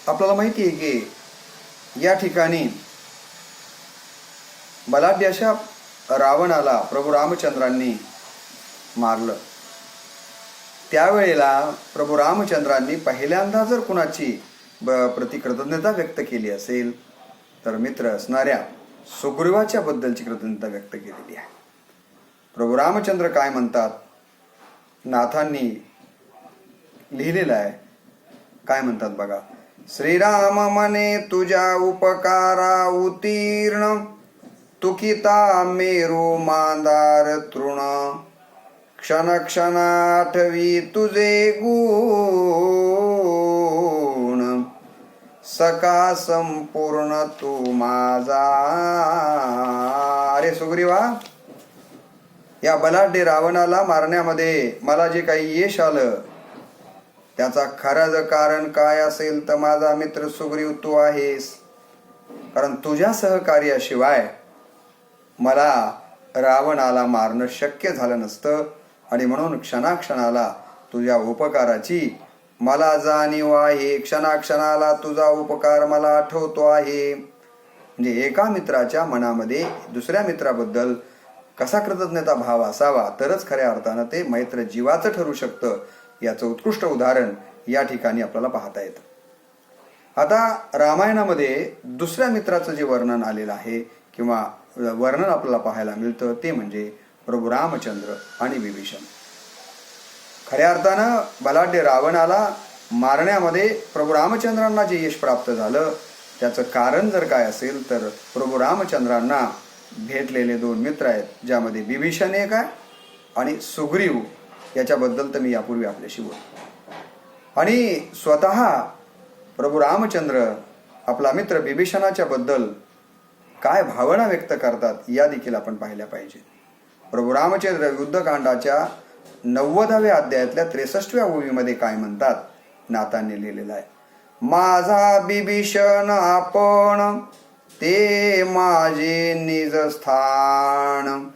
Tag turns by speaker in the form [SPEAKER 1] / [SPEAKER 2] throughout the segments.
[SPEAKER 1] आपल्याला माहिती आहे की या ठिकाणी बलाढ्य अशा रावणाला प्रभू रामचंद्रांनी मारलं. त्यावेळेला प्रभू रामचंद्रांनी पहिल्यांदा जर कुणाची प्रति कृतज्ञता व्यक्त केली असेल तर मित्र असणाऱ्या सुग्रीवाच्या बद्दलची कृतज्ञता व्यक्त केलेली आहे. प्रभू रामचंद्र काय म्हणतात, नाथांनी लिहिलेलं आहे. काय म्हणतात बघा. श्रीराम म्हणे तुझ्या उपकारा उत्तीर्ण, तुकिता मेरू मांदार तृण, क्षण क्षण आठवी तुझे गुण, सका संपूर्ण तू माझा. अरे सुग्रीवा, या बलाढ्य रावणाला मारण्यामध्ये मला जे काही यश आलं त्याचा खरं कारण काय असेल तर माझा मित्र सुग्रीव तू आहेस. कारण तुझ्या सहकार्याशिवाय मला रावणाला मारणं शक्य झालं नसतं आणि म्हणून क्षणाक्षणाला तुझ्या उपकाराची मला जाणीव आहे. क्षणाक्षणाला तुझा उपकार मला आठवतो आहे. म्हणजे एका मित्राच्या मनामध्ये दुसऱ्या मित्राबद्दल कसा कृतज्ञता भाव असावा तरच खऱ्या अर्थानं ते मैत्र जीवाचं ठरू शकतं. याचं उत्कृष्ट उदाहरण या ठिकाणी आपल्याला पाहता येतं. आता रामायणामध्ये दुसऱ्या मित्राचं जे वर्णन आलेलं आहे किंवा वर्णन आपल्याला पाहायला मिळतं ते म्हणजे प्रभू रामचंद्र आणि विभीषण. खऱ्या अर्थानं बलाढ्य रावणाला मारण्यामध्ये प्रभू रामचंद्रांना जे यश प्राप्त झालं त्याचं कारण जर काय असेल तर प्रभू रामचंद्रांना भेटलेले दोन मित्र आहेत, ज्यामध्ये विभीषण एक आहे आणि सुग्रीव, याच्याबद्दल तर मी यापूर्वी आपल्याशी बोलतो. आणि स्वतः प्रभू रामचंद्र आपला मित्र विभीषणाच्या बद्दल काय भावना व्यक्त करतात या देखील आपण पाहिल्या पाहिजे. प्रभू रामचंद्र युद्धकांडाच्या 90व्या अध्यायातल्या 63व्या ओवीमध्ये काय म्हणतात, नाथांनी लिहिलेलं आहे. माझा बिभीषण आपण, ते माझे निज स्थान,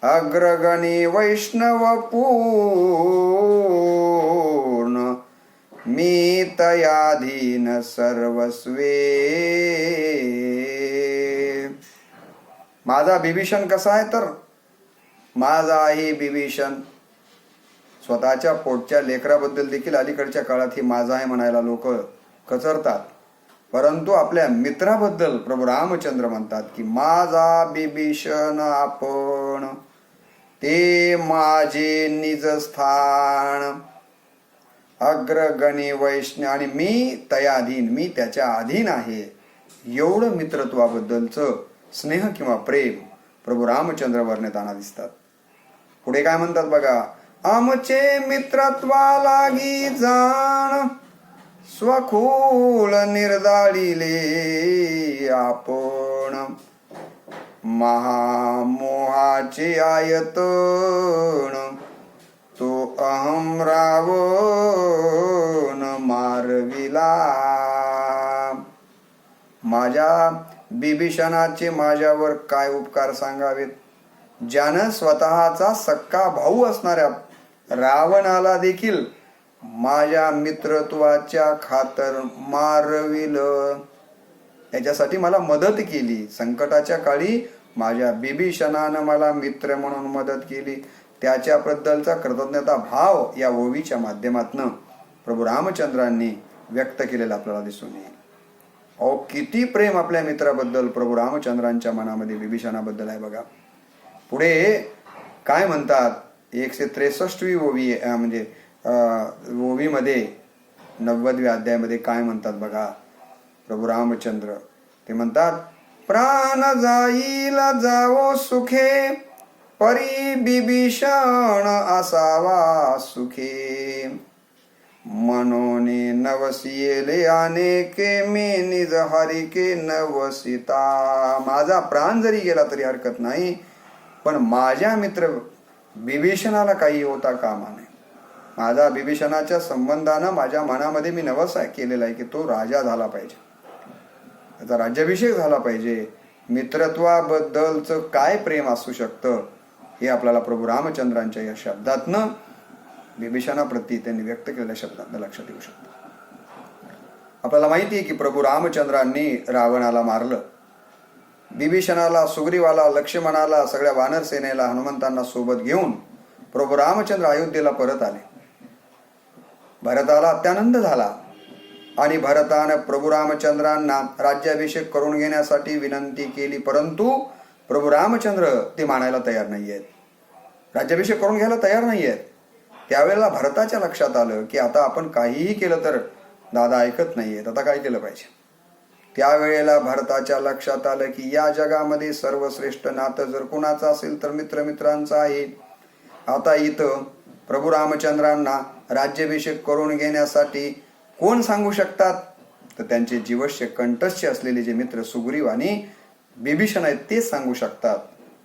[SPEAKER 1] अग्रगणी वैष्णव पूर्ण, मी तयाधीन सर्वस्वे. माझा बिभीषण कसा आहे तर माझा आहे बिभीषण. स्वतःच्या पोटच्या लेकराबद्दल देखील अलीकडच्या काळात ही माझा आहे म्हणायला लोक कचरतात, परंतु आपल्या मित्राबद्दल प्रभू रामचंद्र म्हणतात की माझा बिभीषण आपण, ते माझे निज स्थान, अग्रगणी वैष्णव, आणि मी तयाधीन, मी त्याच्या अधीन आहे. एवढं मित्रत्वाबद्दलचं स्नेह किंवा प्रेम प्रभू रामचंद्र वर्णिताना दिसतात. पुढे काय म्हणतात बघा. आमचे मित्रत्वा लागी जाण, स्वखूल निर्दाळिले आपण, महामोहाचे आयतन, तो अहम रावण मारविला. माझ्या बिभीषणाचे माझ्यावर काय उपकार सांगावेत, ज्यानं स्वतःचा सक्का भाऊ असणाऱ्या रावणाला देखील माझ्या मित्रत्वाच्या खातर मारविलं. त्याच्यासाठी मला मदत केली. संकटाच्या काळी माझ्या बिभीषणानं मला मित्र म्हणून मदत केली. त्याच्याबद्दलचा कृतज्ञता भाव या ओवीच्या माध्यमातून प्रभू रामचंद्रांनी व्यक्त केलेला आपल्याला दिसून येईल. अहो, किती प्रेम आपल्या मित्राबद्दल प्रभू रामचंद्रांच्या मनामध्ये विभीषणाबद्दल आहे बघा. पुढे काय म्हणतात, 163वी ओवी म्हणजे ओवीमध्ये 90व्या अध्यायामध्ये काय म्हणतात बघा प्रभू रामचंद्र. ते म्हणतात, प्राण जाईल जावो सुखे, परी बिभीषण असावा सुखे, मनोने नवसियेले अनेके, मी निज हरिके नवसिता. माझा प्राण जरी गेला तरी हरकत नाही, पण माझ्या मित्र बिभीषणाला काही होता कामा नये. माझा बिभीषणाच्या संबंधानं माझ्या मनामध्ये मी नवस केलेला आहे की तो राजा झाला पाहिजे, त्याचा राज्याभिषेक झाला पाहिजे. मित्रत्वाबद्दलचं काय प्रेम असू शकतं हे आपल्याला प्रभू रामचंद्रांच्या या शब्दातनं बिभीषणाप्रती त्यांनी व्यक्त केलेल्या शब्दातनं लक्षात येऊ शकतं. आपल्याला माहिती आहे की प्रभू रामचंद्रांनी रावणाला मारलं. बिभीषणाला, सुग्रीवाला, लक्ष्मणाला, सगळ्या वानर सेनेला, हनुमंतांना सोबत घेऊन प्रभू रामचंद्र अयोध्येला परत आले. भरताला अत्यानंद झाला आणि भरतानं प्रभू रामचंद्रांना राज्याभिषेक करून घेण्यासाठी विनंती केली, परंतु प्रभू रामचंद्र ते मानायला तयार नाही आहेत, राज्याभिषेक करून घ्यायला तयार नाही आहेत. त्यावेळेला भरताच्या लक्षात आलं की आता आपण काहीही केलं तर दादा ऐकत नाहीयेत, आता काय केलं पाहिजे. त्यावेळेला भरताच्या लक्षात आलं की या जगामध्ये सर्वश्रेष्ठ नातं जर कुणाचं असेल तर मित्रांचं आहे. आता इथं प्रभू रामचंद्रांना राज्याभिषेक करून घेण्यासाठी कोण सांगू शकतात, तर त्यांचे जीवस्य कंठस्थ असलेले जे मित्र सुग्रीव आणि बिभीषण आहेत तेच सांगू शकतात.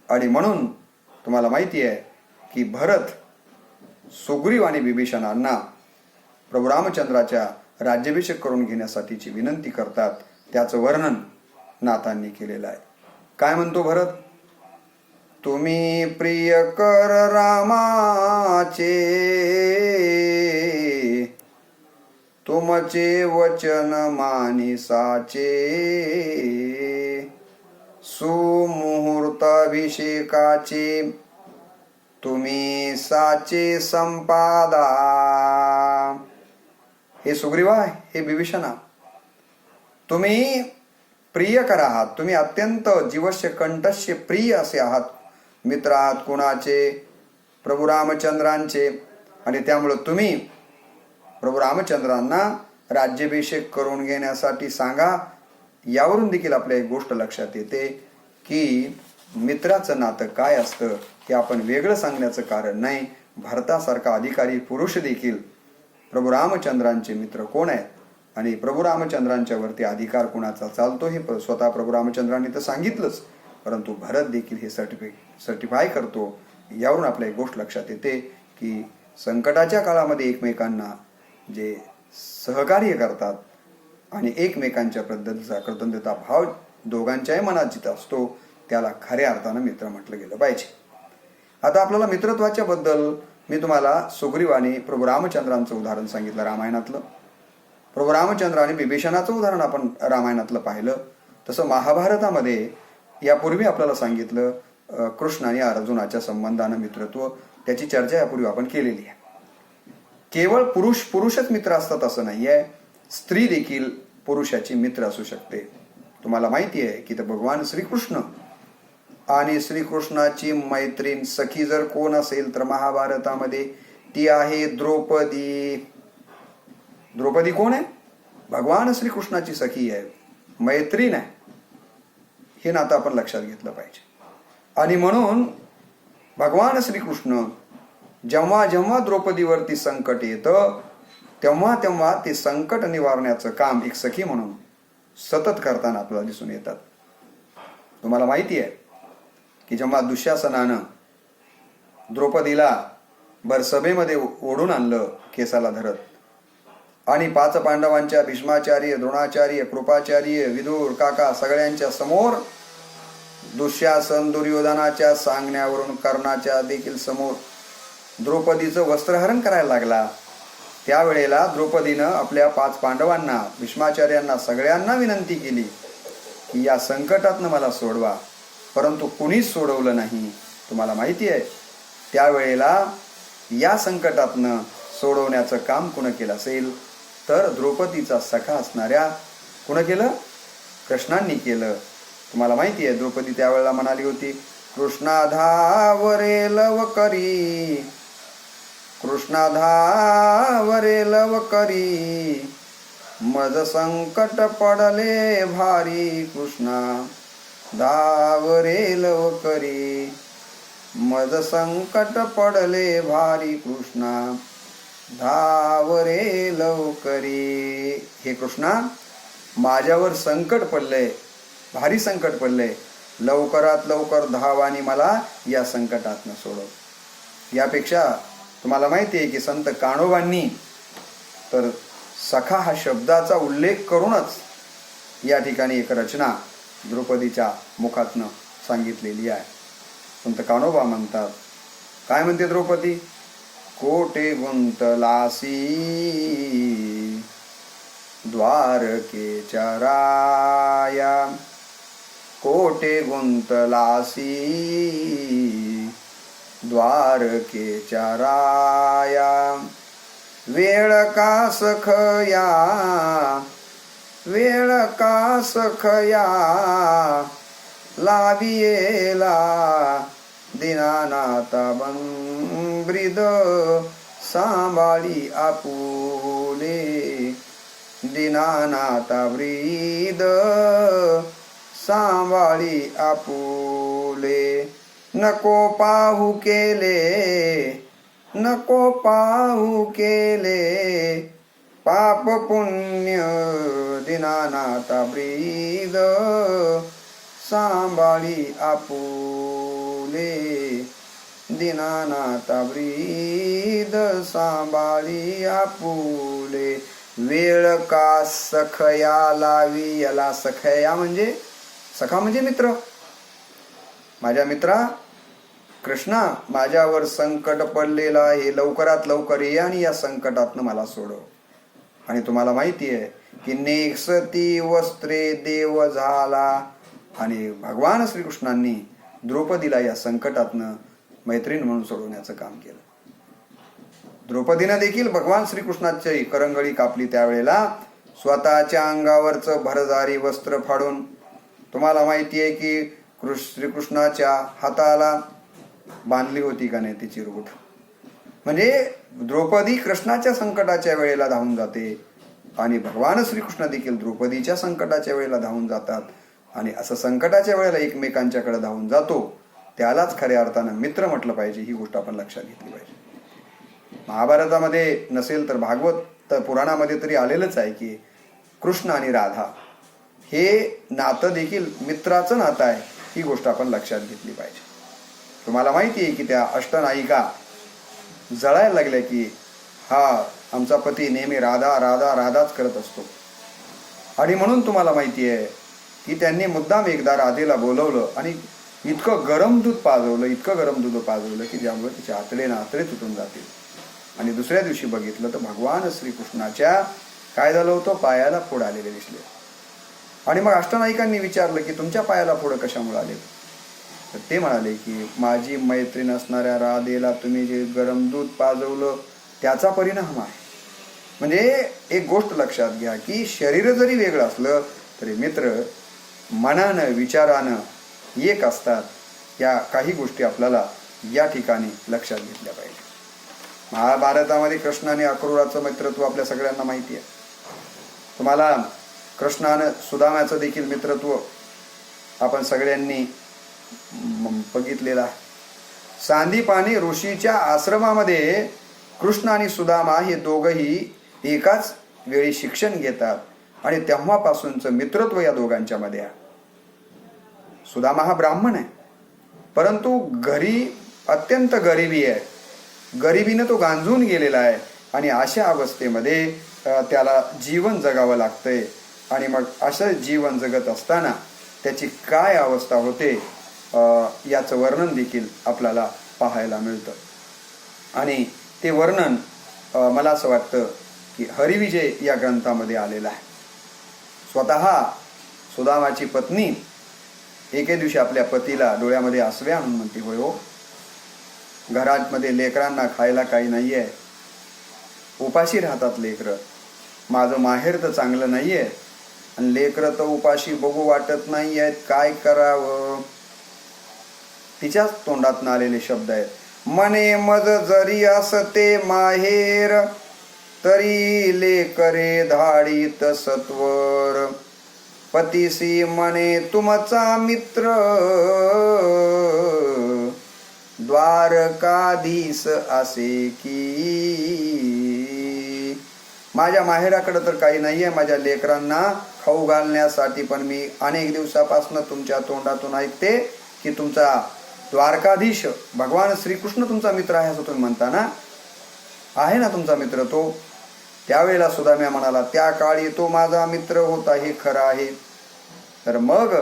[SPEAKER 1] आणि म्हणून तुम्हाला माहिती आहे की भरत, सुग्रीव आणि बिभीषणांना प्रभू रामचंद्राच्या राज्याभिषेक करून घेण्यासाठीची विनंती करतात. त्याचं वर्णन नाथांनी केलेलं आहे. काय म्हणतो भरत? तुम्ही प्रिय कर रामाचे, तुमचे वचन मानिसाचे, सुमुहूर्ताभिषेकाचे तुम्ही साचे संपादा. हे सुग्रीवा, हे बिभीषणा, तुम्ही प्रियकर आहात, तुम्ही अत्यंत जीवस्य कंठस्य प्रिय असे आहात, मित्र आहात कुणाचे? प्रभू रामचंद्रांचे. आणि त्यामुळे तुम्ही प्रभू रामचंद्रांना राज्याभिषेक करून घेण्यासाठी सांगा. यावरून देखील आपल्या एक गोष्ट लक्षात येते की मित्राचं नातं काय असतं हे आपण वेगळं सांगण्याचं कारण नाही. भरतासारखा अधिकारी पुरुष देखील प्रभू रामचंद्रांचे मित्र कोण आहेत आणि प्रभू रामचंद्रांच्या वरती अधिकार कुणाचा चालतो हे स्वतः प्रभू रामचंद्रांनी तर सांगितलंच, परंतु भरत देखील हे सर्टिफाय करतो. यावरून आपल्या एक गोष्ट लक्षात येते की संकटाच्या काळामध्ये एकमेकांना जे सहकार्य करतात आणि एकमेकांच्या पद्धतीचा कृतज्ञता भाव दोघांच्याही मनात जिथं असतो त्याला खऱ्या अर्थानं मित्र म्हटलं गेलं पाहिजे. आता आपल्याला मित्रत्वाच्या बद्दल मी तुम्हाला सुग्रीव आणि प्रभू रामचंद्रांचं उदाहरण सांगितलं रामायणातलं. प्रभू रामचंद्र आणि बिभीषणाचं उदाहरण आपण रामायणातलं पाहिलं. तसं महाभारतामध्ये यापूर्वी आपल्याला सांगितलं कृष्ण आणि अर्जुनाच्या संबंधानं मित्रत्व, त्याची चर्चा यापूर्वी आपण केलेली आहे. केवळ पुरुषच मित्र असतात असं नाही आहे, स्त्री देखील पुरुषाची मित्र असू शकते. तुम्हाला माहिती आहे की तर भगवान श्रीकृष्ण आणि श्रीकृष्णाची मैत्रीण सखी जर कोण असेल तर महाभारतामध्ये ती आहे द्रौपदी. द्रौपदी कोण आहे? भगवान श्रीकृष्णाची सखी आहे, मैत्रीण आहे. हे नातं आपण लक्षात घेतलं पाहिजे. आणि म्हणून भगवान श्रीकृष्ण जेव्हा जेव्हा द्रौपदीवरती संकट येतं तेव्हा तेव्हा ते संकट निवारण्याचं काम एक सखी म्हणून सतत करताना आपल्याला दिसून येतात. तुम्हाला माहिती आहे की जेव्हा दुःशासनानं द्रौपदीला सभेमध्ये ओढून आणलं केसाला धरत आणि 5 पांडवांच्या भीष्माचार्य, द्रोणाचार्य, कृपाचार्य, विदुर काका सगळ्यांच्या समोर दुःशासन दुर्योधनाच्या सांगण्यावरून कर्णाच्या देखील समोर द्रौपदीचं वस्त्रहरण करायला लागला. त्यावेळेला द्रौपदीनं आपल्या 5 पांडवांना, भीष्माचार्यांना सगळ्यांना विनंती केली की या संकटातनं मला सोडवा, परंतु कुणीच सोडवलं नाही. तुम्हाला माहिती आहे त्यावेळेला या संकटातनं सोडवण्याचं काम कुणं केलं असेल तर द्रौपदीचा सखा असणाऱ्या कुणं केलं? कृष्णांनी केलं. तुम्हाला माहिती आहे द्रौपदी त्यावेळेला म्हणाली होती, कृष्णा धावरे लव करी, कृष्णा धावरे लव करी, मज संकट पडले भारी, कृष्णा धावरे लव करी, मज संकट पडले भारी, कृष्णा धावरे लवकरी. हे कृष्णा, माझ्यावर संकट पडलंय, भारी संकट पडलंय, लवकरात लवकर धाव आणि मला या संकटातनं सोडव. यापेक्षा तुम्हाला माहिती आहे की संत कान्होबांनी तर सखा हा शब्दाचा उल्लेख करूनच या ठिकाणी एक रचना द्रौपदीच्या मुखातनं सांगितलेली आहे. संत कान्होबा म्हणतात, काय म्हणते द्रौपदी? कोटे गुंतलासी द्वारकेच्या राया कोठे गुंतलासी द्वारकेच्या राया वेळ का सखया वेळ का सखया लावियेला दीनानाथा ब्रीद सांभाळी आपुले दीनानाथा ब्रीद सांभाळी आपुले नको पाहू केले नको पाहू केले पाप पुण्य दीनानाथा ब्रीद सांभाळी आपुले दीनानाथा ब्रीद सांभाळी आपुले वेळ का सखया लावी याला सखया म्हणजे सखा म्हणजे मित्र माझ्या मित्रा कृष्णा माझ्यावर संकट पडलेलं आहे लवकरात लवकर ये आणि या संकटातनं मला सोडव आणि तुम्हाला माहिती आहे की नेसती वस्त्रे देव झाला आणि भगवान श्रीकृष्णांनी द्रौपदीला या संकटातनं मैत्रीण म्हणून सोडवण्याचं काम केलं द्रौपदीनं देखील भगवान श्रीकृष्णाची करंगळी कापली त्यावेळेला स्वतःच्या अंगावरचं भरदारी वस्त्र फाडून तुम्हाला माहिती आहे की श्रीकृष्णाच्या हाताला बांधली होती का नाही ती चिरगुट म्हणजे द्रौपदी कृष्णाच्या संकटाच्या वेळेला धावून जाते आणि भगवान श्रीकृष्ण देखील द्रौपदीच्या संकटाच्या वेळेला धावून जातात आणि असं संकटाच्या वेळेला एकमेकांच्याकडे धावून जातो त्यालाच खऱ्या अर्थानं मित्र म्हटलं पाहिजे ही गोष्ट आपण लक्षात घेतली पाहिजे महाभारतामध्ये नसेल तर भागवत पुराणामध्ये तरी आलेलंच आहे की कृष्ण आणि राधा हे नातं देखील मित्राचं नातं आहे ही गोष्ट आपण लक्षात घेतली पाहिजे तुम्हाला माहिती आहे की त्या अष्टनायिका जळायला लागल्या की हा आमचा पती नेहमी राधा राधा राधाच करत असतो आणि म्हणून तुम्हाला माहिती आहे की त्यांनी मुद्दाम एकदा राधेला बोलवलं आणि इतकं गरम दूध पाजवलं की ज्यामुळे तिचे आतडे नातडे तुटून जातील आणि दुसऱ्या दिवशी बघितलं तर भगवान श्रीकृष्णाच्या काय झालं होतं पायाला फोड आलेले दिसले आणि मग अष्टनायिकांनी विचारलं की तुमच्या पायाला फोड कशामुळे आले तर ते म्हणाले की माझी मैत्रीण असणाऱ्या राधेला तुम्ही जे गरम दूध पाजवलं त्याचा परिणाम आहे म्हणजे एक गोष्ट लक्षात घ्या की शरीर जरी वेगळं असलं तरी मित्र मनानं विचारानं एक असतात या काही गोष्टी आपल्याला या ठिकाणी लक्षात घेतल्या पाहिजे महाभारतामध्ये कृष्णाने अक्रूराचं मित्रत्व आपल्या सगळ्यांना माहिती आहे तुम्हाला कृष्णानं सुदाम्याचं देखील मित्रत्व आपण सगळ्यांनी बघितलेला सांदीपानी ऋषीच्या आश्रमामध्ये कृष्ण आणि सुदामा हे दोघंही एकाच वेळी शिक्षण घेतात आणि तेव्हापासूनचं मित्रत्व या दोघांच्या मध्ये आहे सुदामा हा ब्राह्मण आहे परंतु घरी अत्यंत गरिबी आहे गरिबीनं तो गांजून गेलेला आहे आणि अशा अवस्थेमध्ये त्याला जीवन जगावं लागतंय आणि मग असं जीवन जगत असताना त्याची काय अवस्था होते याचं वर्णन देखील आपल्याला पाहायला मिळतं आणि ते वर्णन मला असं वाटतं की हरिविजय या ग्रंथामध्ये आलेलं आहे स्वतः सुदामाची पत्नी एके दिवशी आपल्या पतीला डोळ्यामध्ये आसवे आणून म्हणते होय हो घरामध्ये लेकरांना खायला काही नाही आहे उपाशी राहतात लेकरं माझं माहेर तर चांगलं नाही आहे आणि लेकरं तर उपाशी बघू वाटत नाही आहेत काय करावं तिच्याच तोंडातून आलेले शब्द आहेत मने मज जरी असते माहेर तरी लेकरे धाडीत सत्वर पतीसी मने तुमचा मित्र द्वारकाधीश असे की माझ्या माहेराकडे तर काही नाहीये माझ्या लेकरांना खाऊ घालण्यासाठी पण मी अनेक दिवसापासून तुमच्या तोंडातून ऐकते की तुमचा द्वारकाधीश भगवान श्रीकृष्ण तुमचा मित्र आहे असं तुम्ही म्हणता ना आहे ना तुमचा मित्र तो त्यावेळेला सुदाम्या म्हणाला त्या काळी तो माझा मित्र होता हे खरं आहे तर मग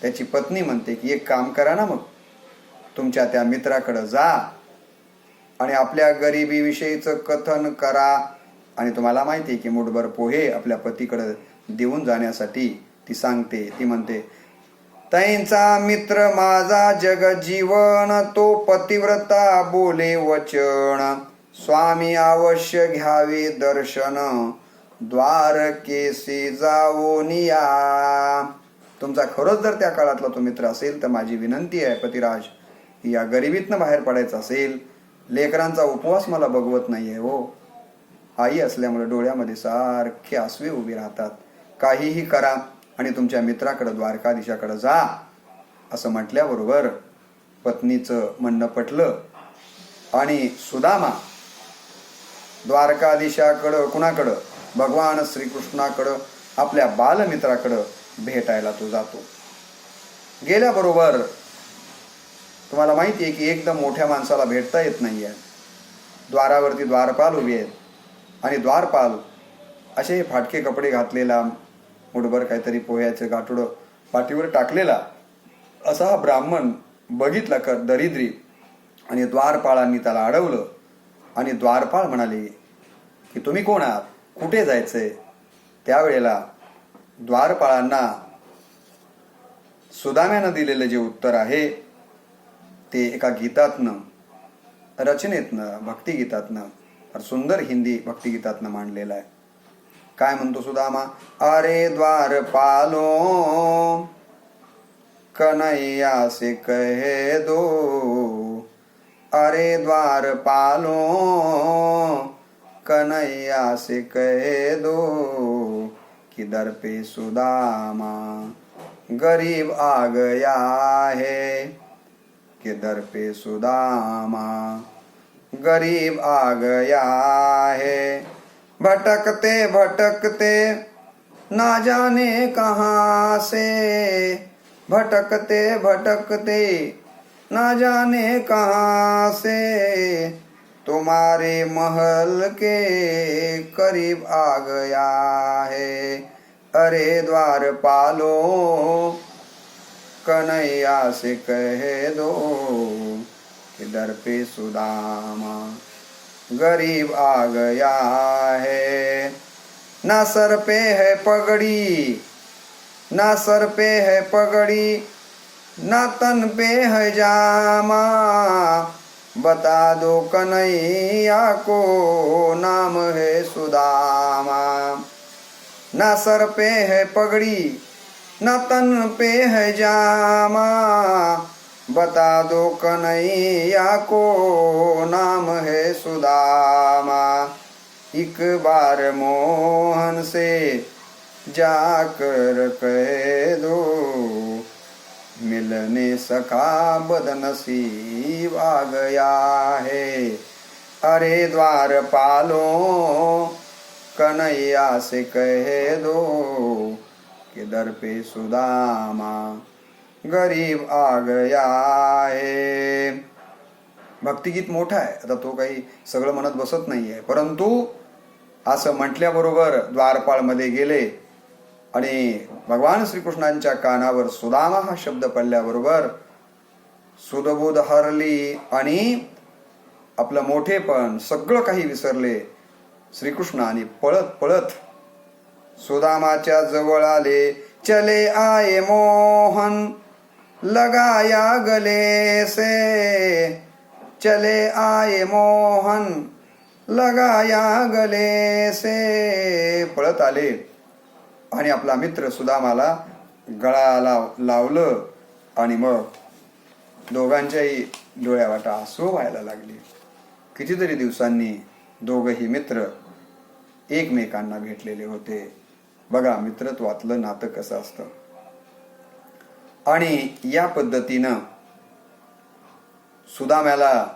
[SPEAKER 1] त्याची पत्नी म्हणते की एक काम करा ना मग तुमच्या त्या मित्राकडे जा आणि आपल्या गरिबीविषयीचं कथन करा आणि तुम्हाला माहिती आहे की मुठभर पोहे आपल्या पतीकडे देऊन जाण्यासाठी ती सांगते, ती म्हणते, तैंचा मित्र माझा जगजीवन, तो पतिव्रता बोले वचन, स्वामी अवश्य घ्यावे दर्शन, द्वारकेसी जाऊन या. तुमचा खरंच जर त्या काळातला तो मित्र असेल तर माझी विनंती आहे पतिराज, या गरिबीतनं बाहेर पडायचं असेल, लेकरांचा उपवास मला बघवत नाहीये हो, आई असल्यामुळे डोळ्यामध्ये सारखे आसवे उभे राहतात, काहीही करा आणि तुमच्या मित्राकडे द्वारकाधीशाकडे जा. असं म्हटल्याबरोबर पत्नीचं म्हणणं पटलं आणि सुदामा द्वारकाधीशाकडं, कुणाकडं, भगवान श्रीकृष्णाकडं, आपल्या बालमित्राकडं भेटायला तो जातो. गेल्याबरोबर तुम्हाला माहिती आहे की एकदम मोठ्या माणसाला भेटता येत नाहीये. द्वारावरती द्वारपाल उभे आहेत आणि द्वारपाल असे फाटके कपडे घातलेला, मुठभर काहीतरी पोह्याचं गाठोडं पाठीवर टाकलेला असा हा ब्राह्मण बघितला कर दरिद्री, आणि द्वारपाळांनी त्याला अडवलं. आणि द्वारपाळ म्हणाले की तुम्ही कोण आहात, कुठे जायचंय. त्यावेळेला द्वारपाळांना सुदाम्यानं दिलेलं जे उत्तर आहे ते एका गीतातनं, रचनेतनं, भक्तिगीतातनं, फार सुंदर हिंदी भक्तिगीतातनं मांडलेलं आहे. काय म्हणतो सुदामा, अरे द्वारपालो कन्हैया से कहे दो, अरे द्वारपालो कन्हैया से कहे दो, कि दर पे सुदामा गरीब आ गया है, कि दर पे सुदामा गरीब आ गया है, भटकते भटकते ना जाने कहाँ से, भटकते भटकते ना जाने कहाँ से, तुम्हारे महल के करीब आ गया है, अरे द्वारपालो कन्हैया से कह दो, कि दर पे सुदामा गरीब आ गया है. ना सर पे है पगड़ी, ना सर पे है पगड़ी, ना तन पे है जामा, बता दो कन्हैया को नाम है सुदामा. ना सर पे है पगड़ी, ना तन पे है जामा, बता दो कन्हैया को नाम है सुदामा. एक बार मोहन से जाकर कह दो, मिलने सका बदनसीब आ गया है, अरे द्वारपालो कन्हैया से कह दो, कि दर पे सुदामा गरीब आ गया है. भक्तिगीत मोठं आहे, आता तो काही सगळं म्हणत बसत नाहीये, परंतु असं म्हटल्याबरोबर द्वारपाळ मध्ये गेले आणि भगवान श्रीकृष्णांच्या कानावर सुदामा हा शब्द पडल्याबरोबर सुदबुद हरली आणि आपलं मोठेपण सगळं काही विसरले. श्रीकृष्ण आणि पळत पळत सुदामाच्या जवळ आले. चले आए मोहन लगाया गले से, चले आए मोहन लगाया गले से. पळत आले आणि आपला मित्र सुदामाला गळाला लावलं आणि मग दोघांच्याही डोळ्यावाटा आसू व्हायला लागले. कितीतरी दिवसांनी दोघही मित्र एकमेकांना भेटलेले होते. बघा मित्रत्वातलं नातं कसं असतं. आणि या पद्धतीनं सुदाम्याला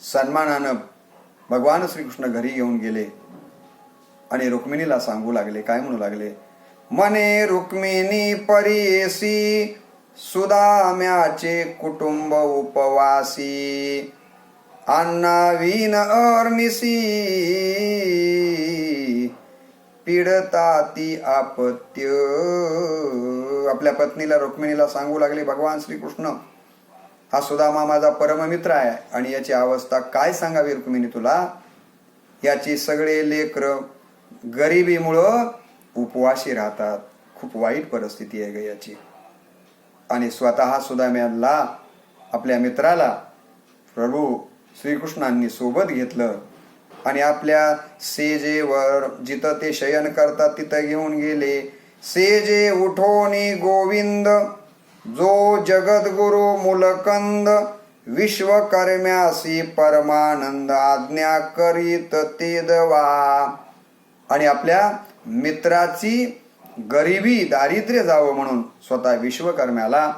[SPEAKER 1] सन्मानानं भगवान श्रीकृष्ण घरी घेऊन गेले आणि रुक्मिणीला सांगू लागले. काय म्हणू लागले, मने रुक्मिणी परीसी सुदाम्याचे कुटुंब उपवासी, अन्नावीन अर्निसी पीडताती आपत्य. आपल्या पत्नीला रुक्मिणीला सांगू लागले भगवान श्रीकृष्ण, हा सुदामा माझा परममित्र आहे आणि याची अवस्था काय सांगावी रुक्मिणी तुला. याची सगळे लेकरं गरिबीमुळं उपवाशी राहतात. खूप वाईट परिस्थिती आहे ग याची. आणि स्वतः सुदाम्याला आपल्या मित्राला प्रभू श्रीकृष्णांनी सोबत घेतलं आणि आपल्या सेजेवर जिथं ते शयन करतात तिथं घेऊन गेले. सेजे उठोनी गोविंद जो जगद्गुरु मुलकंद विश्वकर्म्यासी परमानंद आज्ञा करीत ते दवा. आणि आपल्या मित्राची गरिबी दारिद्र्य जावं म्हणून स्वतः विश्वकर्म्याला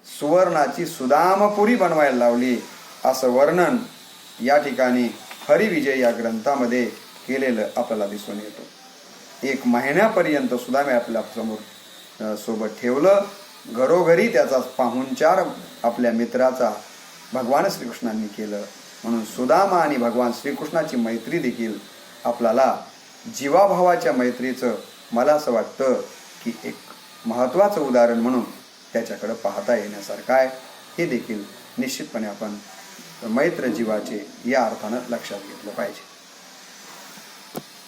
[SPEAKER 1] सुवर्णाची सुदामपुरी बनवायला लावली असं वर्णन या ठिकाणी हरिविजय या ग्रंथामध्ये केलेलं आपल्याला दिसून येतो. 1 महिन्यापर्यंत सुदामे आपल्या समोर सोबत ठेवलं. घरोघरी त्याचा पाहुणचार आपल्या मित्राचा भगवान श्रीकृष्णांनी केलं. म्हणून सुदामा आणि भगवान श्रीकृष्णाची मैत्री देखील आपल्याला जीवाभावाच्या मैत्रीचं मला असं वाटतं की एक महत्त्वाचं उदाहरण म्हणून त्याच्याकडं पाहता येण्यासारखं आहे. हे देखील निश्चितपणे आपण मैत्र जीवाचे या अर्थानं लक्षात घेतलं पाहिजे.